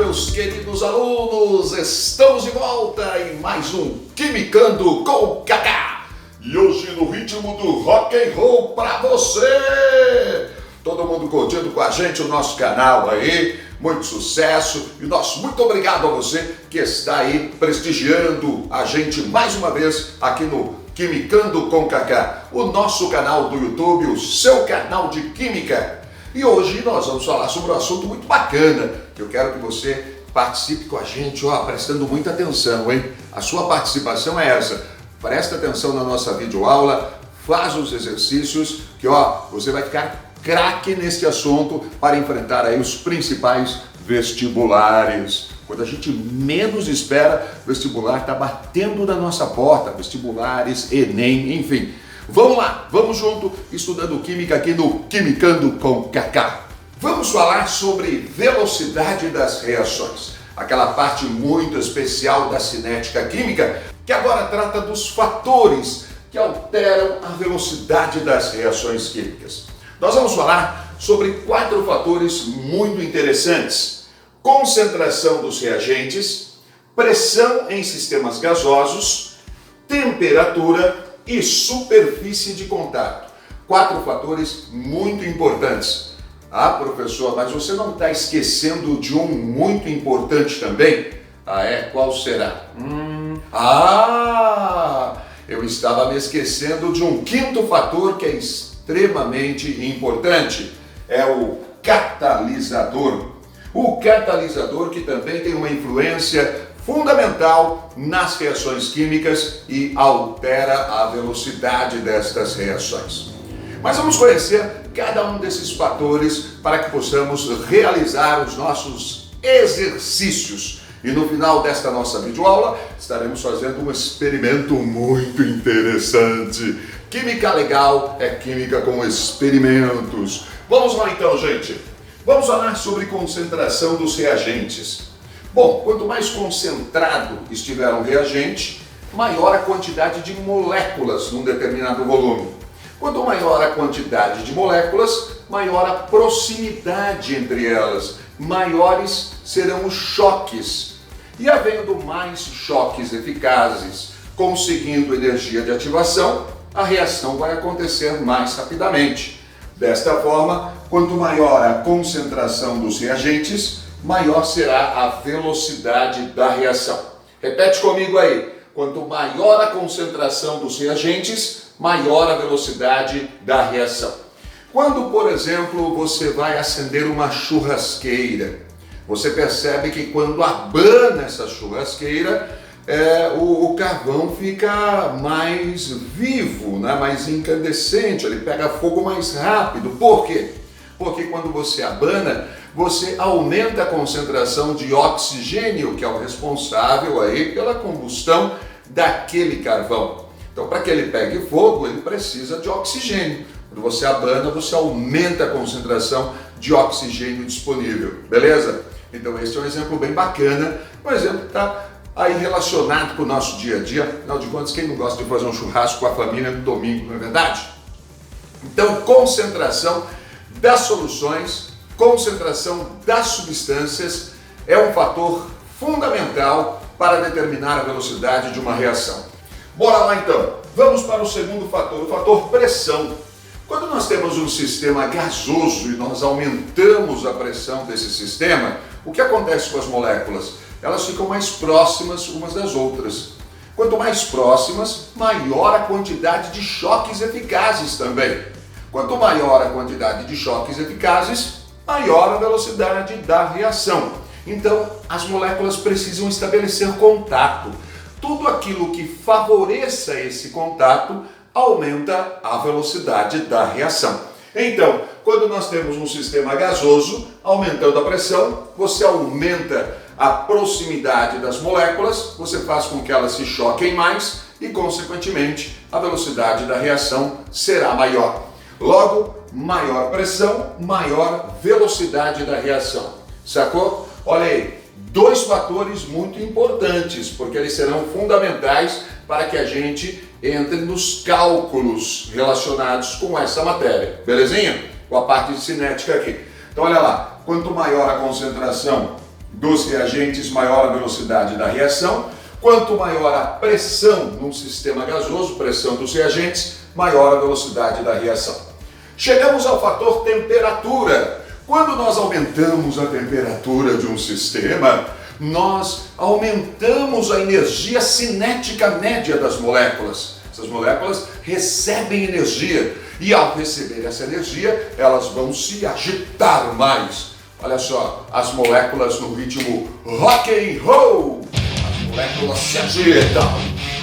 meus queridos alunos, estamos de volta em mais um Quimicando com Kaká. E hoje no ritmo do rock and roll pra você. Todo mundo curtindo com a gente o nosso canal aí, muito sucesso e nosso muito obrigado a você que está aí prestigiando a gente mais uma vez aqui no Quimicando com Kaká, o nosso canal do YouTube, o seu canal de química. E hoje nós vamos falar sobre um assunto muito bacana, que eu quero que você participe com a gente, prestando muita atenção, hein? A sua participação é essa. Presta atenção na nossa videoaula, faz os exercícios, que você vai ficar craque nesse assunto para enfrentar aí os principais vestibulares. Quando a gente menos espera, o vestibular está batendo na nossa porta, vestibulares, Enem, enfim. Vamos lá, vamos junto, estudando química aqui no Quimicando com Kaká. Vamos falar sobre velocidade das reações, aquela parte muito especial da cinética química, que agora trata dos fatores que alteram a velocidade das reações químicas. Nós vamos falar sobre 4 fatores muito interessantes: concentração dos reagentes, pressão em sistemas gasosos, temperatura e superfície de contato. 4 fatores muito importantes. Professor, mas você não está esquecendo de um muito importante também? Qual será? Eu estava me esquecendo de um 5º fator que é extremamente importante. É o catalisador. O catalisador que também tem uma influência fundamental nas reações químicas e altera a velocidade destas reações. Mas vamos conhecer cada um desses fatores para que possamos realizar os nossos exercícios. E no final desta nossa videoaula estaremos fazendo um experimento muito interessante. Química legal é química com experimentos. Vamos lá então, gente. Vamos falar sobre concentração dos reagentes. Bom, quanto mais concentrado estiver um reagente, maior a quantidade de moléculas num determinado volume. Quanto maior a quantidade de moléculas, maior a proximidade entre elas, maiores serão os choques. E havendo mais choques eficazes, conseguindo energia de ativação, a reação vai acontecer mais rapidamente. Desta forma, quanto maior a concentração dos reagentes, maior será a velocidade da reação. Repete comigo aí. Quanto maior a concentração dos reagentes, maior a velocidade da reação. Quando, por exemplo, você vai acender uma churrasqueira, você percebe que quando abana essa churrasqueira, o carvão fica mais vivo, né? Mais incandescente, ele pega fogo mais rápido. Por quê? Porque quando você abana, você aumenta a concentração de oxigênio, que é o responsável aí pela combustão daquele carvão. Então, para que ele pegue fogo, ele precisa de oxigênio. Quando você abana, você aumenta a concentração de oxigênio disponível, beleza? Então, esse é um exemplo bem bacana, um exemplo que está aí relacionado com o nosso dia a dia. Afinal de contas, quem não gosta de fazer um churrasco com a família no domingo, não é verdade? Então, concentração das soluções, concentração das substâncias é um fator fundamental para determinar a velocidade de uma reação. Bora lá então, vamos para o segundo fator, o fator pressão. Quando nós temos um sistema gasoso e nós aumentamos a pressão desse sistema, o que acontece com as moléculas? Elas ficam mais próximas umas das outras. Quanto mais próximas, maior a quantidade de choques eficazes também. Quanto maior a quantidade de choques eficazes, maior a velocidade da reação. Então, as moléculas precisam estabelecer contato. Tudo aquilo que favoreça esse contato aumenta a velocidade da reação. Então, quando nós temos um sistema gasoso, aumentando a pressão, você aumenta a proximidade das moléculas, você faz com que elas se choquem mais e, consequentemente, a velocidade da reação será maior. Logo, maior pressão, maior velocidade da reação. Sacou? Olha aí, 2 fatores muito importantes, porque eles serão fundamentais para que a gente entre nos cálculos relacionados com essa matéria. Belezinha? Com a parte de cinética aqui. Então olha lá, quanto maior a concentração dos reagentes, maior a velocidade da reação. Quanto maior a pressão num sistema gasoso, pressão dos reagentes, maior a velocidade da reação. Chegamos ao fator temperatura. Quando nós aumentamos a temperatura de um sistema, nós aumentamos a energia cinética média das moléculas. Essas moléculas recebem energia e, ao receber essa energia, elas vão se agitar mais. Olha só, as moléculas no ritmo rock and roll. As moléculas se agitam.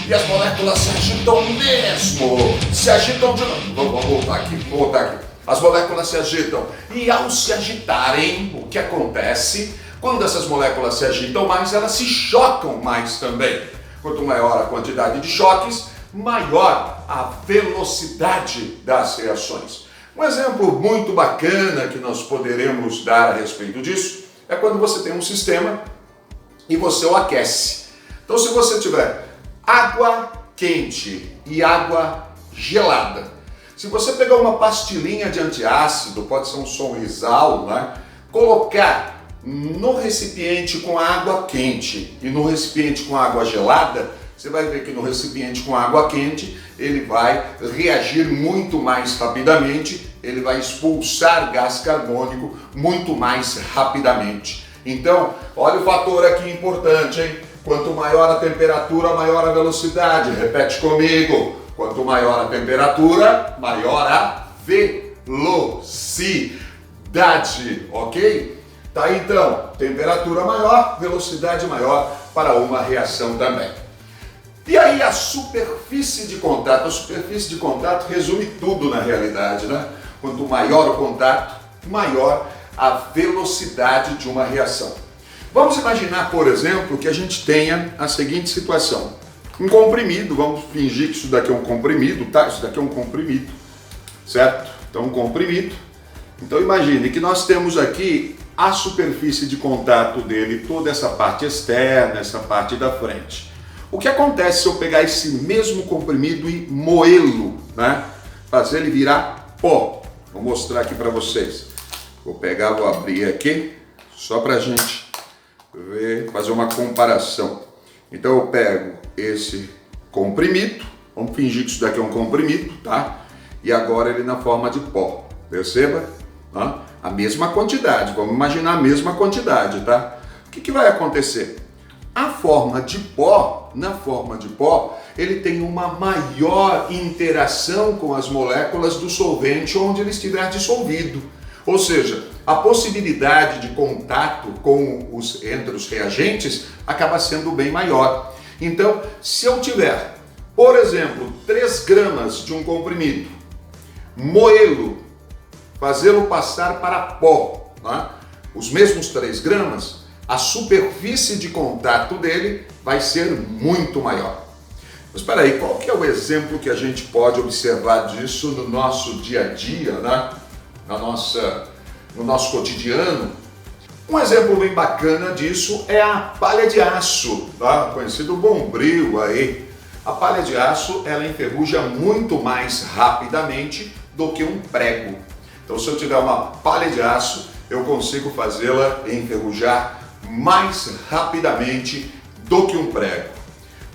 E as moléculas se agitam mesmo. Se agitam de novo. Vamos voltar aqui. As moléculas se agitam. E ao se agitarem, o que acontece? Quando essas moléculas se agitam mais, elas se chocam mais também. Quanto maior a quantidade de choques, maior a velocidade das reações. Um exemplo muito bacana que nós poderemos dar a respeito disso é quando você tem um sistema e você o aquece. Então, se você tiver água quente e água gelada, se você pegar uma pastilhinha de antiácido, pode ser um Sonrisal, né? Colocar no recipiente com água quente e no recipiente com água gelada, você vai ver que no recipiente com água quente ele vai reagir muito mais rapidamente, ele vai expulsar gás carbônico muito mais rapidamente. Então, olha o fator aqui importante, hein? Quanto maior a temperatura, maior a velocidade. Repete comigo. Quanto maior a temperatura, maior a velocidade, ok? Tá, então, temperatura maior, velocidade maior para uma reação também. E aí a superfície de contato. A superfície de contato resume tudo na realidade, né? Quanto maior o contato, maior a velocidade de uma reação. Vamos imaginar, por exemplo, que a gente tenha a seguinte situação. Um comprimido, vamos fingir que isso daqui é um comprimido, tá? Isso daqui é um comprimido, certo? Então, um comprimido. Então, imagine que nós temos aqui a superfície de contato dele, toda essa parte externa, essa parte da frente. O que acontece se eu pegar esse mesmo comprimido e moê-lo, né? Fazer ele virar pó. Vou mostrar aqui para vocês. Vou pegar, vou abrir aqui, só para a gente ver, fazer uma comparação. Então eu pego esse comprimido, vamos fingir que isso daqui é um comprimido, tá? E agora ele na forma de pó, perceba? Tá? A mesma quantidade, vamos imaginar a mesma quantidade, tá? O que vai acontecer? A forma de pó, na forma de pó, ele tem uma maior interação com as moléculas do solvente onde ele estiver dissolvido. Ou seja, a possibilidade de contato entre os reagentes acaba sendo bem maior. Então, se eu tiver, por exemplo, 3 gramas de um comprimido, moê-lo, fazê-lo passar para pó, né? Os mesmos 3 gramas, a superfície de contato dele vai ser muito maior. Mas espera aí, qual que é o exemplo que a gente pode observar disso no nosso dia a dia, né? No nosso cotidiano? Um exemplo bem bacana disso é a palha de aço, tá? Conhecido bombril aí. A palha de aço, ela enferruja muito mais rapidamente do que um prego. Então, se eu tiver uma palha de aço, eu consigo fazê-la enferrujar mais rapidamente do que um prego.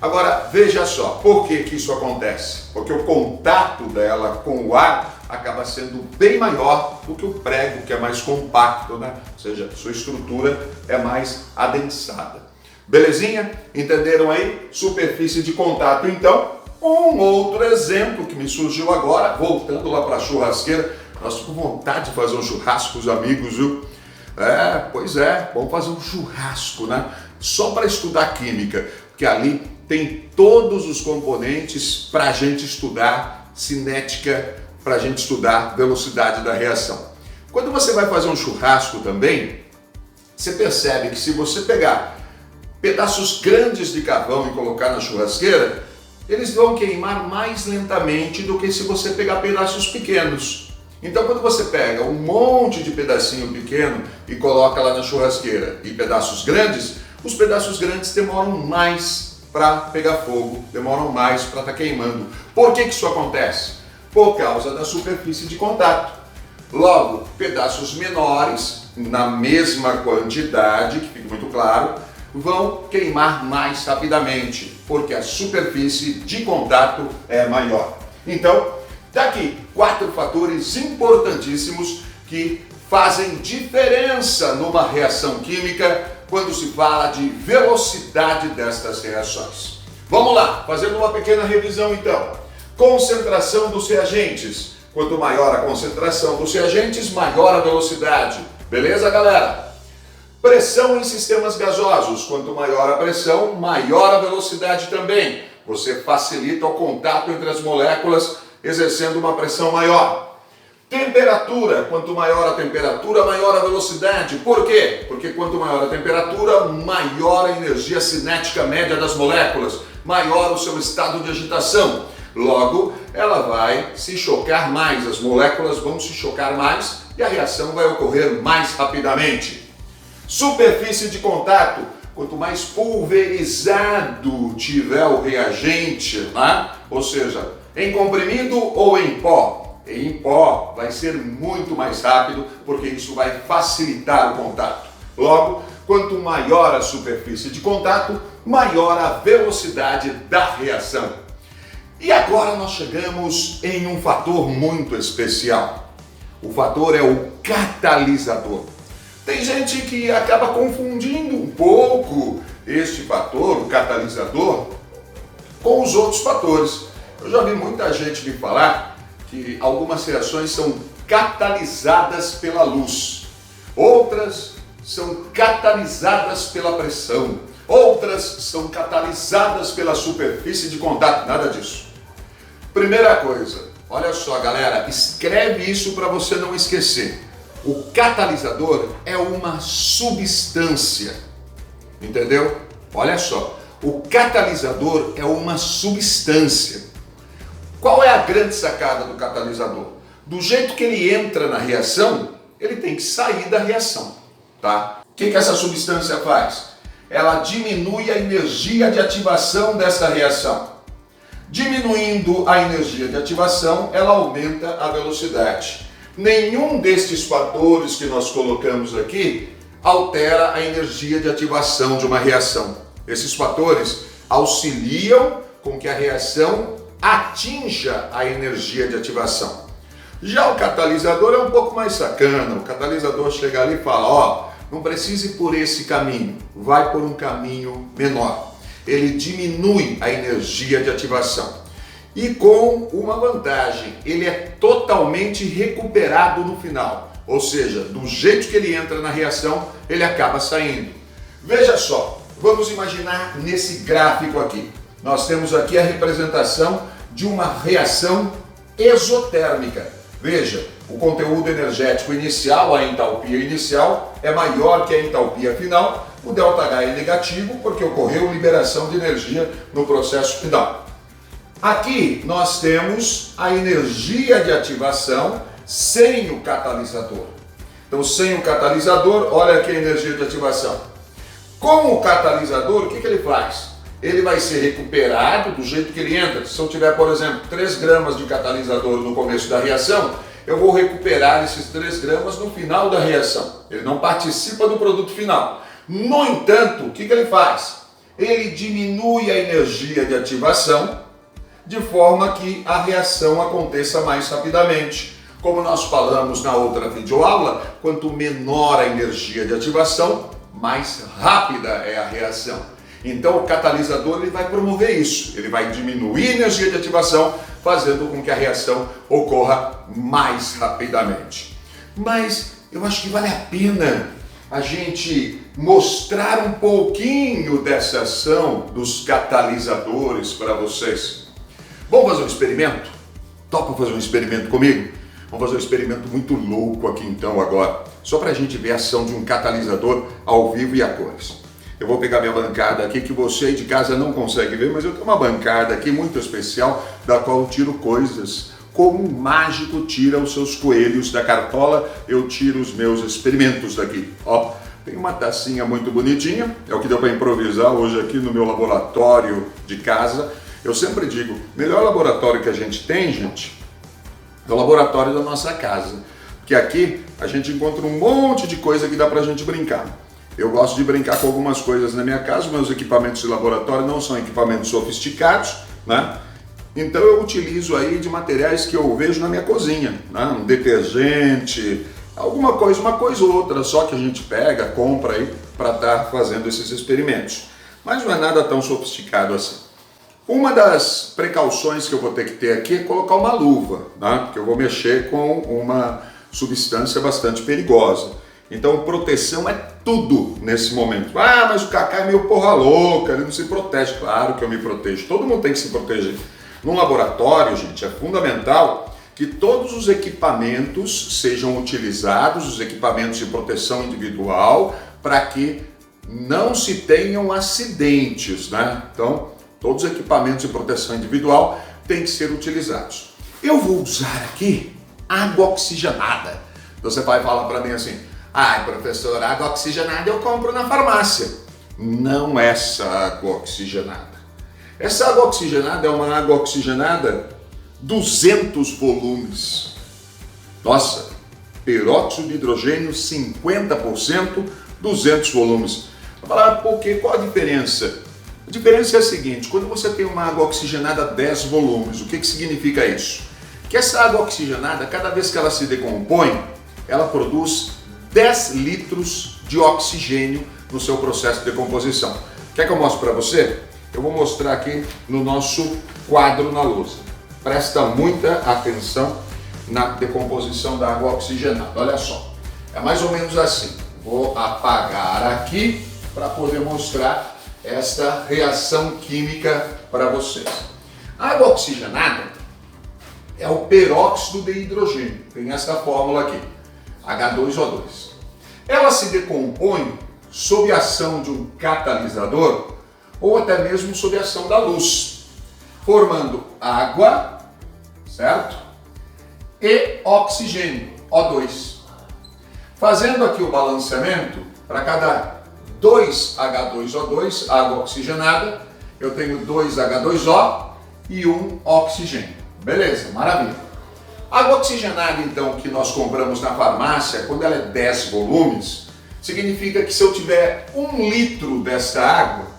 Agora, veja só, por que isso acontece? Porque o contato dela com o ar acaba sendo bem maior do que o prego, que é mais compacto, né? Ou seja, sua estrutura é mais adensada. Belezinha? Entenderam aí? Superfície de contato, então. Um outro exemplo que me surgiu agora, voltando lá para a churrasqueira. Nós com vontade de fazer um churrasco com os amigos, viu? Pois é, vamos fazer um churrasco, né? Só para estudar química, porque ali tem todos os componentes para a gente estudar cinética, para a gente estudar velocidade da reação. Quando você vai fazer um churrasco também, você percebe que se você pegar pedaços grandes de carvão e colocar na churrasqueira, eles vão queimar mais lentamente do que se você pegar pedaços pequenos. Então, quando você pega um monte de pedacinho pequeno e coloca lá na churrasqueira e pedaços grandes, os pedaços grandes demoram mais para pegar fogo, demoram mais para estar queimando. Por que isso acontece? Por causa da superfície de contato. Logo, pedaços menores, na mesma quantidade, que fique muito claro, vão queimar mais rapidamente, porque a superfície de contato é maior. Então, daqui 4 fatores importantíssimos que fazem diferença numa reação química quando se fala de velocidade destas reações. Vamos lá, fazendo uma pequena revisão então. Concentração dos reagentes. Quanto maior a concentração dos reagentes, maior a velocidade. Beleza, galera? Pressão em sistemas gasosos. Quanto maior a pressão, maior a velocidade também. Você facilita o contato entre as moléculas, exercendo uma pressão maior. Temperatura. Quanto maior a temperatura, maior a velocidade. Por quê? Porque quanto maior a temperatura, maior a energia cinética média das moléculas, maior o seu estado de agitação. Logo, ela vai se chocar mais, as moléculas vão se chocar mais e a reação vai ocorrer mais rapidamente. Superfície de contato. Quanto mais pulverizado tiver o reagente, né? Ou seja, em comprimido ou em pó. Em pó vai ser muito mais rápido, porque isso vai facilitar o contato. Logo, quanto maior a superfície de contato, maior a velocidade da reação. E agora nós chegamos em um fator muito especial. O fator é o catalisador. Tem gente que acaba confundindo um pouco este fator, o catalisador, com os outros fatores. Eu já vi muita gente me falar que algumas reações são catalisadas pela luz, outras são catalisadas pela pressão, outras são catalisadas pela superfície de contato. Nada disso. Primeira coisa, olha só, galera, escreve isso para você não esquecer. O catalisador é uma substância, entendeu? Olha só, o catalisador é uma substância. Qual é a grande sacada do catalisador? Do jeito que ele entra na reação, ele tem que sair da reação, tá? O que essa substância faz? Ela diminui a energia de ativação dessa reação. Diminuindo a energia de ativação, ela aumenta a velocidade. Nenhum destes fatores que nós colocamos aqui altera a energia de ativação de uma reação. Esses fatores auxiliam com que a reação atinja a energia de ativação. Já o catalisador é um pouco mais sacana. O catalisador chega ali e fala, ó, não precisa ir por esse caminho, vai por um caminho menor. Ele diminui a energia de ativação. E com uma vantagem, ele é totalmente recuperado no final. Ou seja, do jeito que ele entra na reação, ele acaba saindo. Veja só, vamos imaginar nesse gráfico aqui. Nós temos aqui a representação de uma reação exotérmica. Veja, o conteúdo energético inicial, a entalpia inicial, é maior que a entalpia final. O ΔH é negativo porque ocorreu liberação de energia no processo final. Aqui nós temos a energia de ativação sem o catalisador. Então, sem o catalisador, olha aqui a energia de ativação. Com o catalisador, o que ele faz? Ele vai ser recuperado do jeito que ele entra. Se eu tiver, por exemplo, 3 gramas de catalisador no começo da reação, eu vou recuperar esses 3 gramas no final da reação. Ele não participa do produto final. No entanto, o que ele faz? Ele diminui a energia de ativação de forma que a reação aconteça mais rapidamente. Como nós falamos na outra videoaula, quanto menor a energia de ativação, mais rápida é a reação. Então o catalisador ele vai promover isso, ele vai diminuir a energia de ativação, fazendo com que a reação ocorra mais rapidamente. Mas eu acho que vale a pena a gente mostrar um pouquinho dessa ação dos catalisadores para vocês. Vamos fazer um experimento? Topa fazer um experimento comigo? Vamos fazer um experimento muito louco aqui então agora, só para a gente ver a ação de um catalisador ao vivo e a cores. Eu vou pegar minha bancada aqui, que você aí de casa não consegue ver, mas eu tenho uma bancada aqui muito especial, da qual eu tiro coisas. Como um mágico tira os seus coelhos da cartola, eu tiro os meus experimentos daqui. Ó, tem uma tacinha muito bonitinha, é o que deu para improvisar hoje aqui no meu laboratório de casa. Eu sempre digo, melhor laboratório que a gente tem, gente, é o laboratório da nossa casa. que aqui a gente encontra um monte de coisa que dá pra gente brincar. Eu gosto de brincar com algumas coisas na minha casa, meus equipamentos de laboratório não são equipamentos sofisticados, né? Então eu utilizo aí de materiais que eu vejo na minha cozinha, né? Um detergente, alguma coisa, uma coisa ou outra só que a gente pega, compra aí para estar fazendo esses experimentos. Mas não é nada tão sofisticado assim. Uma das precauções que eu vou ter que ter aqui é colocar uma luva, né? Porque eu vou mexer com uma substância bastante perigosa. Então proteção é tudo nesse momento. Ah, mas o Kaká é meio porra louca, ele não se protege. Claro que eu me protejo, todo mundo tem que se proteger. Num laboratório, gente, é fundamental que todos os equipamentos sejam utilizados, os equipamentos de proteção individual, para que não se tenham acidentes, né? Então, todos os equipamentos de proteção individual têm que ser utilizados. Eu vou usar aqui água oxigenada. Você vai falar para mim assim, professor, água oxigenada eu compro na farmácia. Não essa água oxigenada. Essa água oxigenada é uma água oxigenada 200 volumes. Nossa, peróxido de hidrogênio 50%, 200 volumes. Vou falar, por quê? Qual a diferença? A diferença é a seguinte, quando você tem uma água oxigenada 10 volumes, o que significa isso? Que essa água oxigenada, cada vez que ela se decompõe, ela produz 10 litros de oxigênio no seu processo de decomposição. Quer que eu mostre para você? Eu vou mostrar aqui no nosso quadro na lousa. Presta muita atenção na decomposição da água oxigenada. Olha só, é mais ou menos assim. Vou apagar aqui para poder mostrar esta reação química para vocês. A água oxigenada é o peróxido de hidrogênio. Tem essa fórmula aqui, H2O2. Ela se decompõe sob a ação de um catalisador ou até mesmo sob a ação da luz, formando água, certo? E oxigênio, O2. Fazendo aqui o balanceamento, para cada 2 H2O2, água oxigenada, eu tenho 2 H2O e 1 oxigênio. Beleza, maravilha. A água oxigenada, então, que nós compramos na farmácia, quando ela é 10 volumes, significa que se eu tiver 1 litro dessa água,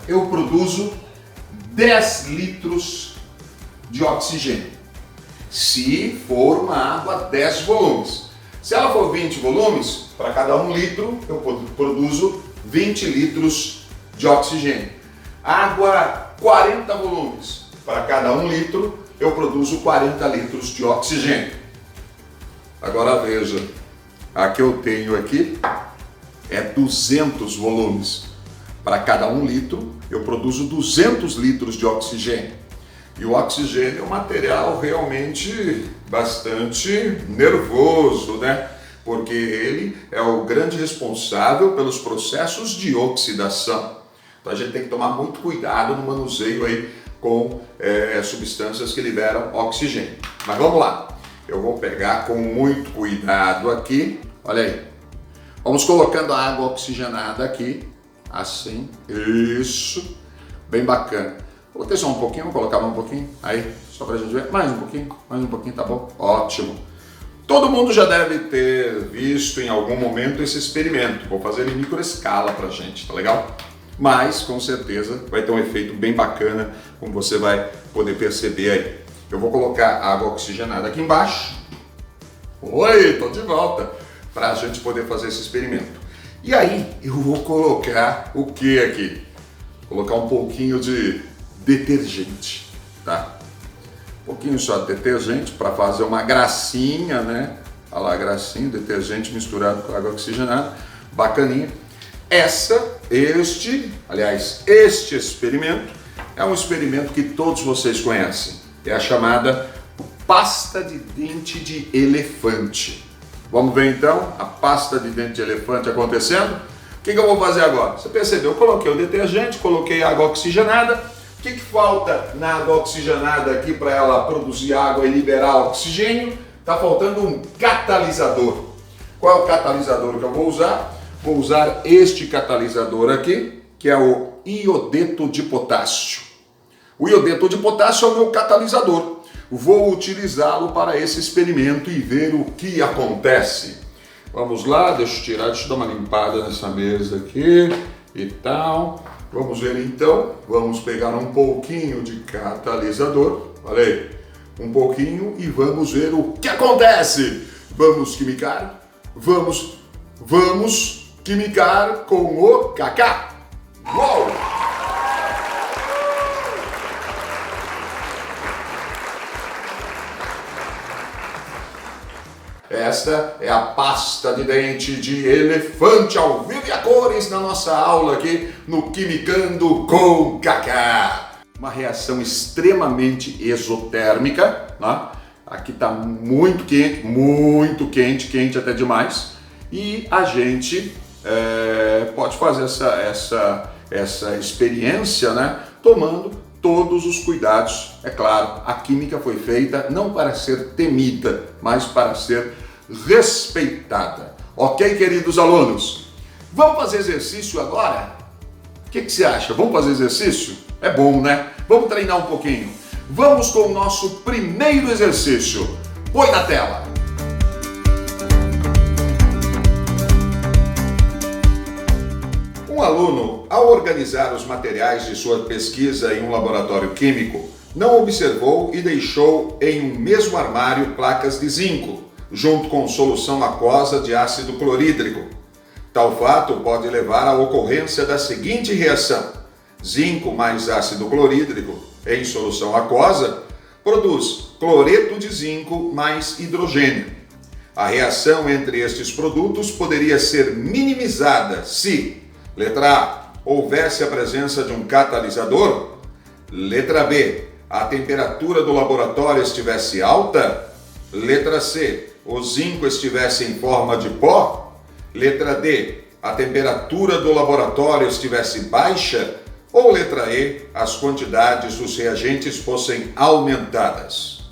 eu produzo 10 litros de oxigênio. Se for uma água 10 volumes. Se ela for 20 volumes, para cada 1 litro eu produzo 20 litros de oxigênio. Água 40 volumes, para cada 1 litro eu produzo 40 litros de oxigênio. Agora veja, a que eu tenho aqui é 200 volumes. Para cada 1 litro eu produzo 200 litros de oxigênio. E o oxigênio é um material realmente bastante nervoso, né? Porque ele é o grande responsável pelos processos de oxidação. Então a gente tem que tomar muito cuidado no manuseio aí com substâncias que liberam oxigênio. Mas vamos lá, eu vou pegar com muito cuidado aqui, olha aí. Vamos colocando a água oxigenada aqui, assim, isso, bem bacana. Coloquei só um pouquinho, vou colocar mais um pouquinho, aí, só pra gente ver, mais um pouquinho, tá bom? Ótimo. Todo mundo já deve ter visto em algum momento esse experimento, vou fazer em microescala pra gente, tá legal? Mas, com certeza, vai ter um efeito bem bacana, como você vai poder perceber aí. Eu vou colocar água oxigenada aqui embaixo. Oi, tô de volta, pra gente poder fazer esse experimento. E aí, eu vou colocar o que aqui? Colocar um pouquinho de detergente, tá? Um pouquinho só de detergente para fazer uma gracinha, né? Olha lá, gracinha, detergente misturado com água oxigenada, bacaninha. Este experimento é um experimento que todos vocês conhecem. É a chamada pasta de dente de elefante. Vamos ver então a pasta de dente de elefante acontecendo? O que eu vou fazer agora? Você percebeu? Eu coloquei o detergente, coloquei a água oxigenada. O que falta na água oxigenada aqui para ela produzir água e liberar oxigênio? Está faltando um catalisador. Qual é o catalisador que eu vou usar? Vou usar este catalisador aqui, que é o iodeto de potássio. O iodeto de potássio é o meu catalisador. vou utilizá-lo para esse experimento e ver o que acontece. Vamos lá, deixa eu dar uma limpada nessa mesa aqui e tal. Vamos ver então, vamos pegar um pouquinho de catalisador, falei, um pouquinho, e vamos ver o que acontece. Vamos quimicar, vamos quimicar com o Kaká. Uou! Esta é a pasta de dente de elefante ao vivo e a cores na nossa aula aqui no Quimicando com Kaká. Uma reação extremamente exotérmica, né? Aqui está muito quente, quente até demais. E a gente pode fazer essa experiência, né? Tomando todos os cuidados. É claro, a química foi feita não para ser temida, mas para ser respeitada. Ok, queridos alunos? Vamos fazer exercício agora? O que você acha? Vamos fazer exercício? É bom, né? Vamos treinar um pouquinho. Vamos com o nosso primeiro exercício. Põe na tela. Um aluno, ao organizar os materiais de sua pesquisa em um laboratório químico, não observou e deixou em um mesmo armário placas de zinco, junto com solução aquosa de ácido clorídrico. Tal fato pode levar à ocorrência da seguinte reação: zinco mais ácido clorídrico em solução aquosa produz cloreto de zinco mais hidrogênio. A reação entre estes produtos poderia ser minimizada se: letra A, houvesse a presença de um catalisador. Letra B, a temperatura do laboratório estivesse alta. Letra C, o zinco estivesse em forma de pó. Letra D, a temperatura do laboratório estivesse baixa. Ou letra E, as quantidades dos reagentes fossem aumentadas.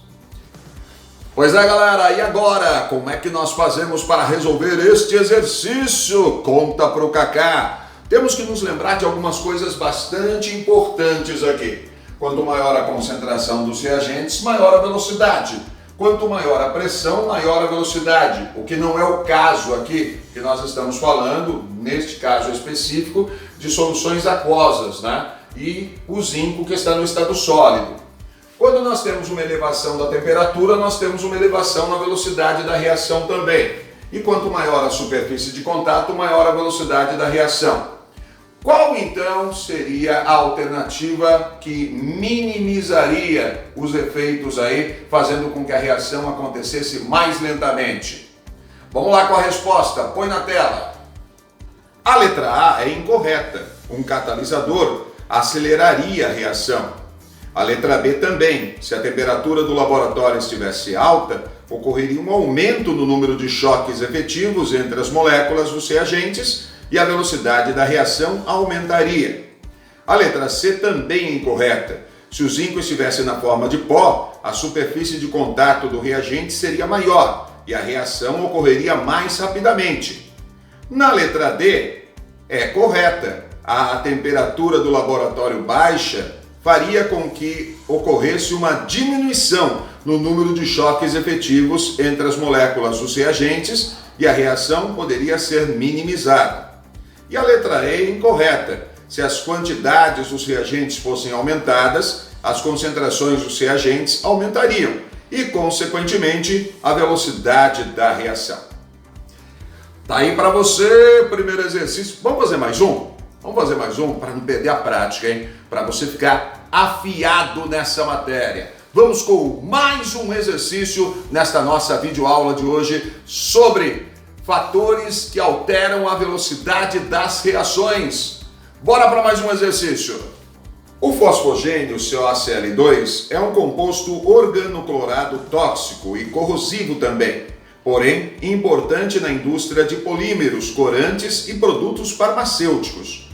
Pois é, galera, e agora? Como é que nós fazemos para resolver este exercício? Conta pro Kaká. Temos que nos lembrar de algumas coisas bastante importantes aqui. Quanto maior a concentração dos reagentes, maior a velocidade. Quanto maior a pressão, maior a velocidade. O que não é o caso aqui, que nós estamos falando, neste caso específico, de soluções aquosas, né? E o zinco que está no estado sólido. Quando nós temos uma elevação da temperatura, nós temos uma elevação na velocidade da reação também. E quanto maior a superfície de contato, maior a velocidade da reação. Qual então seria a alternativa que minimizaria os efeitos aí, fazendo com que a reação acontecesse mais lentamente? Vamos lá com a resposta, põe na tela. A letra A é incorreta. Um catalisador aceleraria a reação. A letra B também. Se a temperatura do laboratório estivesse alta, ocorreria um aumento no número de choques efetivos entre as moléculas dos reagentes e a velocidade da reação aumentaria. A letra C também é incorreta. Se o zinco estivesse na forma de pó, a superfície de contato do reagente seria maior e a reação ocorreria mais rapidamente. Na letra D, é correta. A temperatura do laboratório baixa faria com que ocorresse uma diminuição no número de choques efetivos entre as moléculas dos reagentes e a reação poderia ser minimizada. E a letra E é incorreta. Se as quantidades dos reagentes fossem aumentadas, as concentrações dos reagentes aumentariam e, consequentemente, a velocidade da reação. Tá aí para você, primeiro exercício. Vamos fazer mais um? Vamos fazer mais um para não perder a prática, hein? Para você ficar afiado nessa matéria. Vamos com mais um exercício nesta nossa videoaula de hoje sobre fatores que alteram a velocidade das reações. Bora para mais um exercício. O fosfogênio COCl2 é um composto organoclorado tóxico e corrosivo também, porém importante na indústria de polímeros, corantes e produtos farmacêuticos.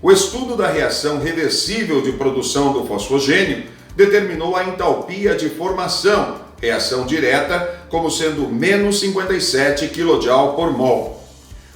O estudo da reação reversível de produção do fosfogênio determinou a entalpia de formação, reação direta, como sendo menos 57 kJ por mol.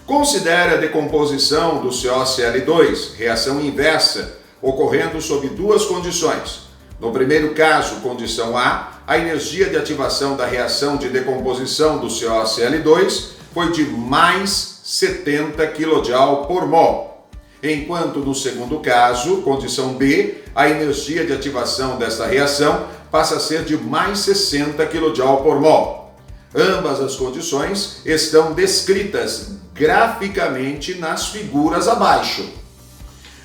Considere a decomposição do COCl2, reação inversa, ocorrendo sob duas condições. No primeiro caso, condição A, a energia de ativação da reação de decomposição do COCl2 foi de mais 70 kJ por mol, enquanto no segundo caso, condição B, a energia de ativação desta reação passa a ser de mais 60 kJ por mol. Ambas as condições estão descritas graficamente nas figuras abaixo.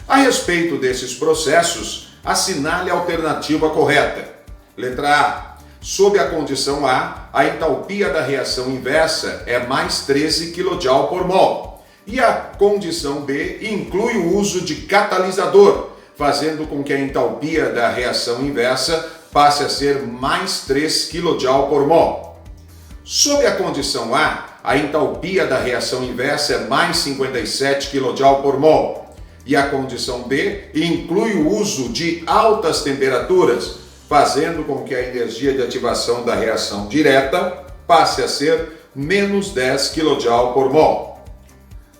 A respeito desses processos, assinale a alternativa correta. Letra A. Sob a condição A, a entalpia da reação inversa é mais 13 kJ por mol. E a condição B inclui o uso de catalisador, fazendo com que a entalpia da reação inversa passe a ser mais 3 kJ por mol. Sob a condição A entalpia da reação inversa é mais 57 kJ por mol. E a condição B inclui o uso de altas temperaturas, fazendo com que a energia de ativação da reação direta passe a ser menos 10 kJ por mol.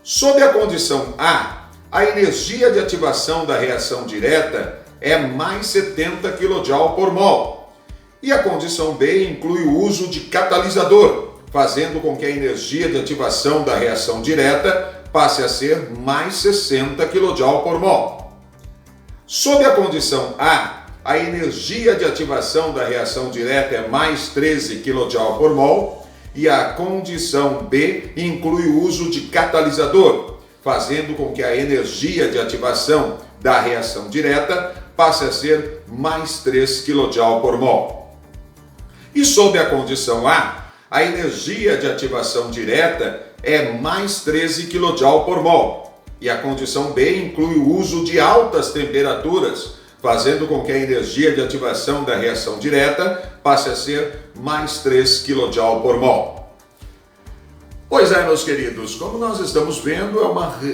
Sob a condição a energia de ativação da reação direta é mais 70 kJ por mol. E a condição B inclui o uso de catalisador, fazendo com que a energia de ativação da reação direta passe a ser mais 60 kJ por mol. Sob a condição a energia de ativação da reação direta é mais 13 kJ por mol, e a condição B inclui o uso de catalisador, fazendo com que a energia de ativação da reação direta passe a ser mais 3 kJ por mol. E sob a condição a energia de ativação direta é mais 13 kJ por mol, e a condição B inclui o uso de altas temperaturas, fazendo com que a energia de ativação da reação direta passe a ser mais 3 kJ por mol. Pois é, meus queridos, como nós estamos vendo,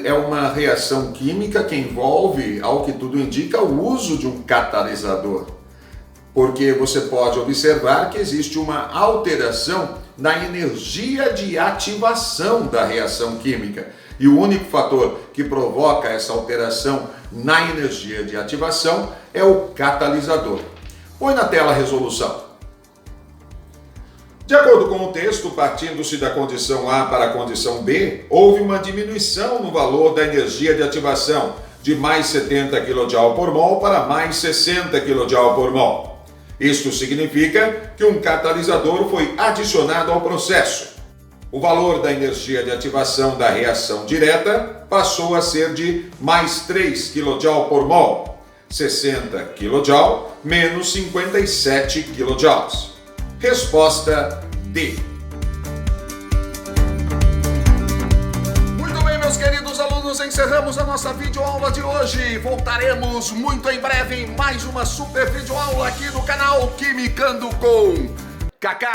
é uma reação química que envolve, ao que tudo indica, o uso de um catalisador. Porque você pode observar que existe uma alteração na energia de ativação da reação química. E o único fator que provoca essa alteração na energia de ativação é o catalisador. Põe na tela a resolução. De acordo com o texto, partindo-se da condição A para a condição B, houve uma diminuição no valor da energia de ativação, de mais 70 kJ por mol para mais 60 kJ por mol. Isto significa que um catalisador foi adicionado ao processo. O valor da energia de ativação da reação direta passou a ser de mais 3 kJ por mol, 60 kJ menos 57 kJ. Resposta D. Muito bem, meus queridos alunos, encerramos a nossa videoaula de hoje. Voltaremos muito em breve em mais uma super videoaula aqui no canal Quimicando com Kaká.